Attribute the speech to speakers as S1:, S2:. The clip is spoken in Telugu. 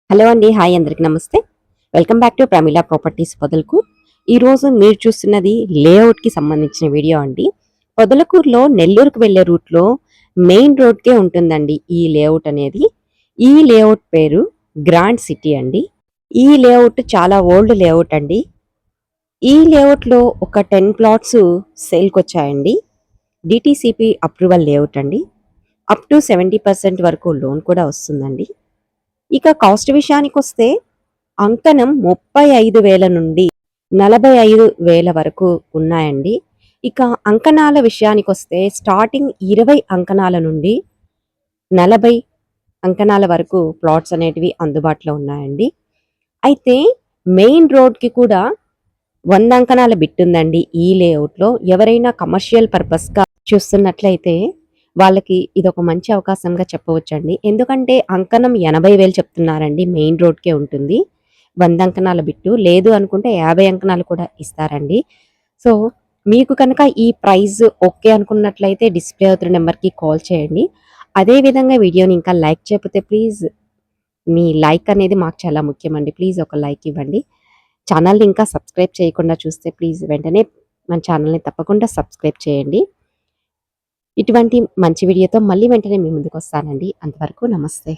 S1: హలో అండి. హాయ్ అందరికి నమస్తే. Welcome back to Pramila properties Podalakur. ఈరోజు మీరు చూస్తున్నది లేఅవుట్కి సంబంధించిన వీడియో అండి. పొదలకూరులో నెల్లూరుకు వెళ్ళే రూట్లో మెయిన్ రోడ్కే ఉంటుందండి ఈ లేఅవుట్ అనేది. ఈ లేఅవుట్ పేరు గ్రాండ్ సిటీ అండి. ఈ లేఅవుట్ చాలా ఓల్డ్ లేఅవుట్ అండి. ఈ లేఅవుట్లో ఒక 10 ప్లాట్స్ సేల్కి వచ్చాయండి. డిటిసిపి అప్రూవల్ లేఅవుట్ అండి. అప్ టు 70% వరకు లోన్ కూడా వస్తుందండి. ఇక కాస్ట్ విషయానికొస్తే అంకణం 35,000 నుండి 45,000 వరకు ఉన్నాయండి. ఇక అంకణాల విషయానికొస్తే స్టార్టింగ్ 20 అంకణాల నుండి 40 అంకణాల వరకు ప్లాట్స్ అనేటివి అందుబాటులో ఉన్నాయండి. అయితే మెయిన్ రోడ్కి కూడా 100 అంకణాల బిట్ ఉందండి ఈ లేఅవుట్లో. ఎవరైనా కమర్షియల్ పర్పస్గా చూస్తున్నట్లయితే వాళ్ళకి ఇదొక మంచి అవకాశంగా చెప్పవచ్చండి. ఎందుకంటే అంకణం 80,000 చెప్తున్నారండి. మెయిన్ రోడ్కే ఉంటుంది. 100 అంకణాల బిట్టు లేదు అనుకుంటే 50 అంకణాలు కూడా ఇస్తారండి. సో మీకు కనుక ఈ ప్రైస్ ఓకే అనుకున్నట్లయితే డిస్ప్లే అవుతున్న నెంబర్కి కాల్ చేయండి. అదేవిధంగా వీడియోని ఇంకా లైక్ చేయకపోతే ప్లీజ్ మీ లైక్ అనేది మాకు చాలా ముఖ్యమండి. ప్లీజ్ ఒక లైక్ ఇవ్వండి. ఛానల్ని ఇంకా సబ్స్క్రైబ్ చేయకుండా చూస్తే ప్లీజ్ వెంటనే మన ఛానల్ని తప్పకుండా సబ్స్క్రైబ్ చేయండి. ఇటువంటి మంచి వీడియోతో మళ్ళీ వెంటనే మీ ముందుకు వస్తానండి. అంతవరకు నమస్తే.